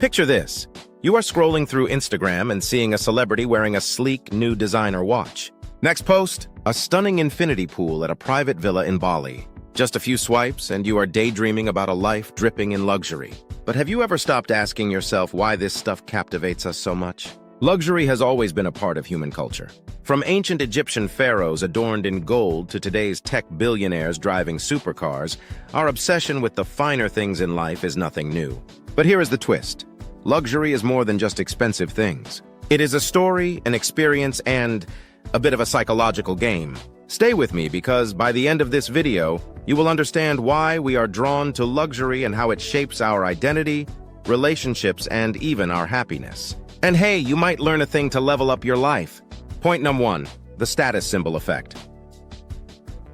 Picture this. You are scrolling through Instagram and seeing a celebrity wearing a sleek, new designer watch. Next post, a stunning infinity pool at a private villa in Bali. Just a few swipes and you are daydreaming about a life dripping in luxury. But have you ever stopped asking yourself why this stuff captivates us so much? Luxury has always been a part of human culture. From ancient Egyptian pharaohs adorned in gold to today's tech billionaires driving supercars, our obsession with the finer things in life is nothing new. But here is the twist. Luxury is more than just expensive things. It is a story, an experience, and a bit of a psychological game. Stay with me because by the end of this video, you will understand why we are drawn to luxury and how it shapes our identity, relationships, and even our happiness. And hey, you might learn a thing to level up your life. Point number 1, the status symbol effect.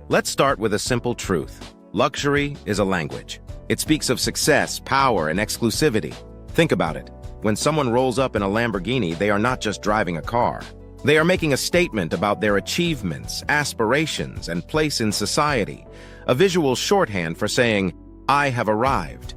Let's start with a simple truth. Luxury is a language. It speaks of success, power, and exclusivity. Think about it. When someone rolls up in a Lamborghini, they are not just driving a car. They are making a statement about their achievements, aspirations, and place in society, a visual shorthand for saying, "I have arrived."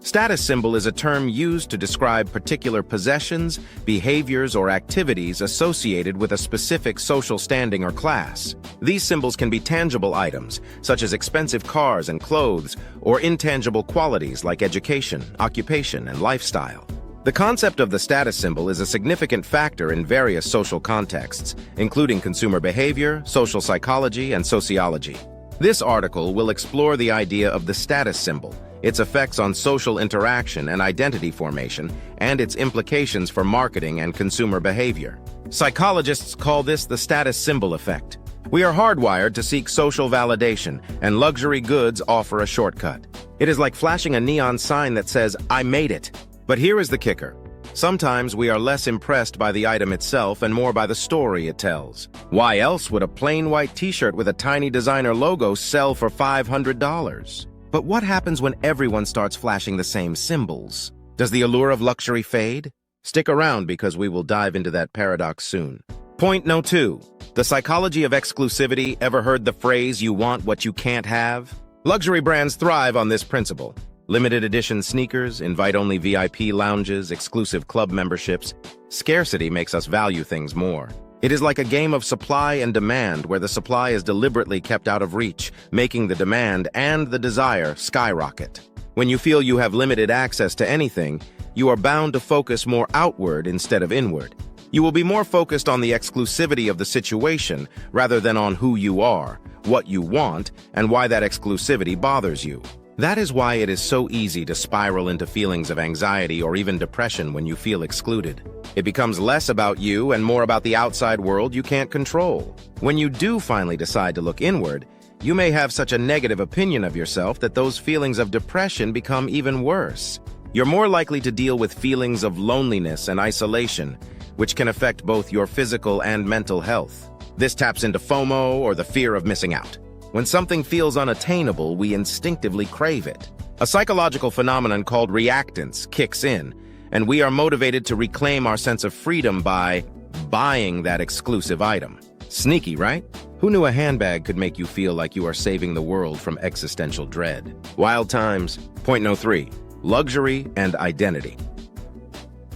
Status symbol is a term used to describe particular possessions, behaviors, or activities associated with a specific social standing or class. These symbols can be tangible items, such as expensive cars and clothes, or intangible qualities like education, occupation, and lifestyle. The concept of the status symbol is a significant factor in various social contexts, including consumer behavior, social psychology, and sociology. This article will explore the idea of the status symbol, its effects on social interaction and identity formation, and its implications for marketing and consumer behavior. Psychologists call this the status symbol effect. We are hardwired to seek social validation, and luxury goods offer a shortcut. It is like flashing a neon sign that says, "I made it." But here is the kicker. Sometimes we are less impressed by the item itself and more by the story it tells. Why else would a plain white t-shirt with a tiny designer logo sell for $500? But what happens when everyone starts flashing the same symbols? Does the allure of luxury fade? Stick around because we will dive into that paradox soon. Point no. 2. The psychology of exclusivity. Ever heard the phrase, "you want what you can't have"? Luxury brands thrive on this principle. Limited edition sneakers, invite-only VIP lounges, exclusive club memberships. Scarcity makes us value things more. It is like a game of supply and demand where the supply is deliberately kept out of reach, making the demand and the desire skyrocket. When you feel you have limited access to anything, you are bound to focus more outward instead of inward. You will be more focused on the exclusivity of the situation rather than on who you are, what you want, and why that exclusivity bothers you. That is why it is so easy to spiral into feelings of anxiety or even depression when you feel excluded. It becomes less about you and more about the outside world you can't control. When you do finally decide to look inward, you may have such a negative opinion of yourself that those feelings of depression become even worse. You're more likely to deal with feelings of loneliness and isolation, which can affect both your physical and mental health. This taps into FOMO, or the fear of missing out. When something feels unattainable, we instinctively crave it. A psychological phenomenon called reactance kicks in, and we are motivated to reclaim our sense of freedom by buying that exclusive item. Sneaky, right? Who knew a handbag could make you feel like you are saving the world from existential dread? Wild times. Point no. 3. Luxury and identity.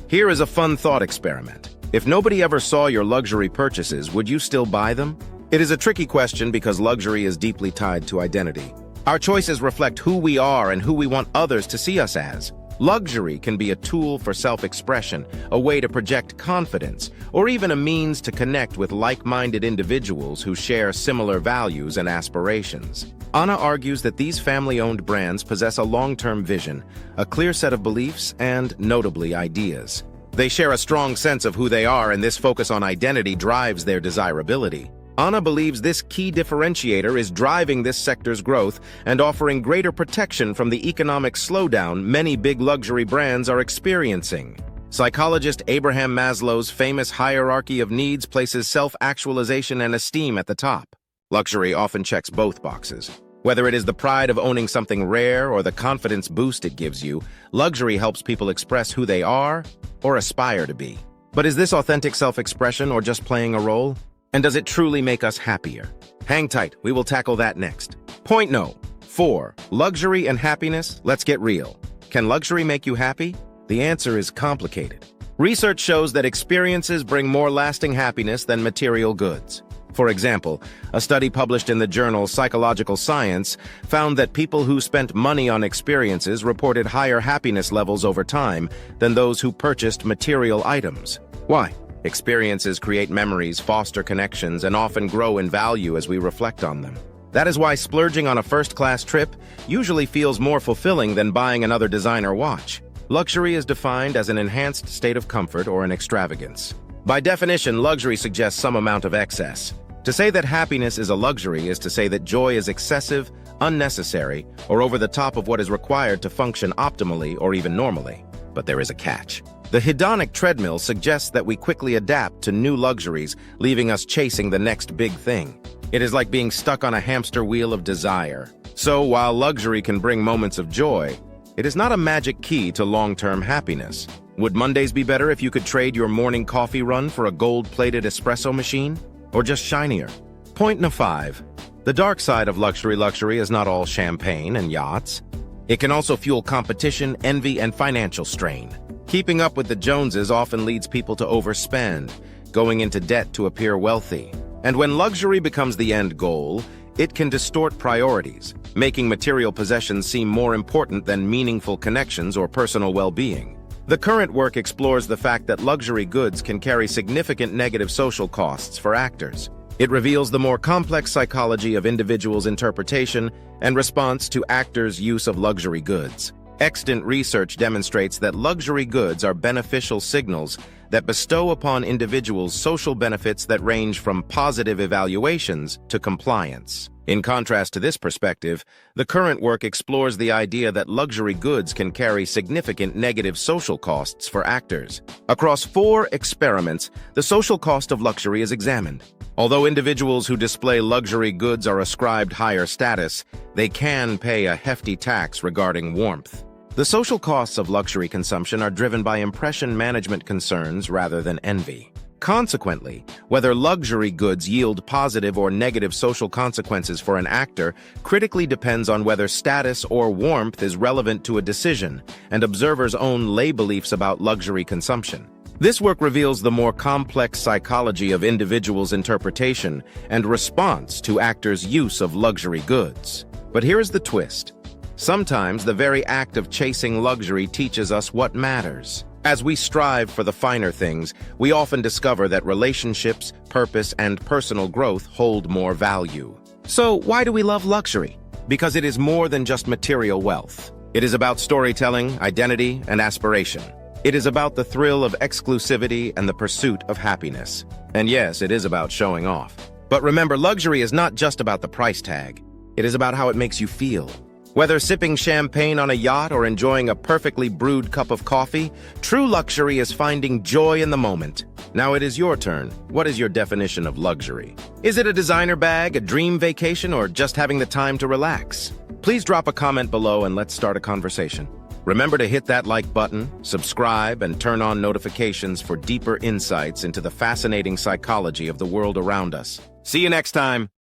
Here is a fun thought experiment. If nobody ever saw your luxury purchases, would you still buy them? It is a tricky question because luxury is deeply tied to identity. Our choices reflect who we are and who we want others to see us as. Luxury can be a tool for self-expression, a way to project confidence, or even a means to connect with like-minded individuals who share similar values and aspirations. Anna argues that these family-owned brands possess a long-term vision, a clear set of beliefs, and, notably, ideas. They share a strong sense of who they are, and this focus on identity drives their desirability. Anna believes this key differentiator is driving this sector's growth and offering greater protection from the economic slowdown many big luxury brands are experiencing. Psychologist Abraham Maslow's famous hierarchy of needs places self-actualization and esteem at the top. Luxury often checks both boxes. Whether it is the pride of owning something rare or the confidence boost it gives you, luxury helps people express who they are or aspire to be. But is this authentic self-expression or just playing a role? And does it truly make us happier? Hang tight, we will tackle that next. Point no. 4. Luxury and happiness. Let's get real. Can luxury make you happy? The answer is complicated. Research shows that experiences bring more lasting happiness than material goods. For example, a study published in the journal Psychological Science found that people who spent money on experiences reported higher happiness levels over time than those who purchased material items. Why? Experiences create memories, foster connections, and often grow in value as we reflect on them. That is why splurging on a first-class trip usually feels more fulfilling than buying another designer watch. Luxury is defined as an enhanced state of comfort or an extravagance. By definition, luxury suggests some amount of excess. To say that happiness is a luxury is to say that joy is excessive, unnecessary, or over the top of what is required to function optimally or even normally. But there is a catch. The hedonic treadmill suggests that we quickly adapt to new luxuries, leaving us chasing the next big thing. It is like being stuck on a hamster wheel of desire. So while luxury can bring moments of joy, it is not a magic key to long-term happiness. Would Mondays be better if you could trade your morning coffee run for a gold-plated espresso machine? Or just shinier? Point No. 5. The dark side of luxury is not all champagne and yachts. It can also fuel competition, envy, and financial strain. Keeping up with the Joneses often leads people to overspend, going into debt to appear wealthy. And when luxury becomes the end goal, it can distort priorities, making material possessions seem more important than meaningful connections or personal well-being. The current work explores the fact that luxury goods can carry significant negative social costs for actors. It reveals the more complex psychology of individuals' interpretation and response to actors' use of luxury goods. Extant research demonstrates that luxury goods are beneficial signals that bestow upon individuals social benefits that range from positive evaluations to compliance. In contrast to this perspective, the current work explores the idea that luxury goods can carry significant negative social costs for actors. Across 4 experiments, the social cost of luxury is examined. Although individuals who display luxury goods are ascribed higher status, they can pay a hefty tax regarding warmth. The social costs of luxury consumption are driven by impression management concerns rather than envy. Consequently, whether luxury goods yield positive or negative social consequences for an actor critically depends on whether status or warmth is relevant to a decision and observers' own lay beliefs about luxury consumption. This work reveals the more complex psychology of individuals' interpretation and response to actors' use of luxury goods. But here is the twist. Sometimes the very act of chasing luxury teaches us what matters. As we strive for the finer things, we often discover that relationships, purpose, and personal growth hold more value. So why do we love luxury? Because it is more than just material wealth. It is about storytelling, identity, and aspiration. It is about the thrill of exclusivity and the pursuit of happiness. And yes, it is about showing off. But remember, luxury is not just about the price tag. It is about how it makes you feel. Whether sipping champagne on a yacht or enjoying a perfectly brewed cup of coffee, true luxury is finding joy in the moment. Now it is your turn. What is your definition of luxury? Is it a designer bag, a dream vacation, or just having the time to relax? Please drop a comment below and let's start a conversation. Remember to hit that like button, subscribe, and turn on notifications for deeper insights into the fascinating psychology of the world around us. See you next time.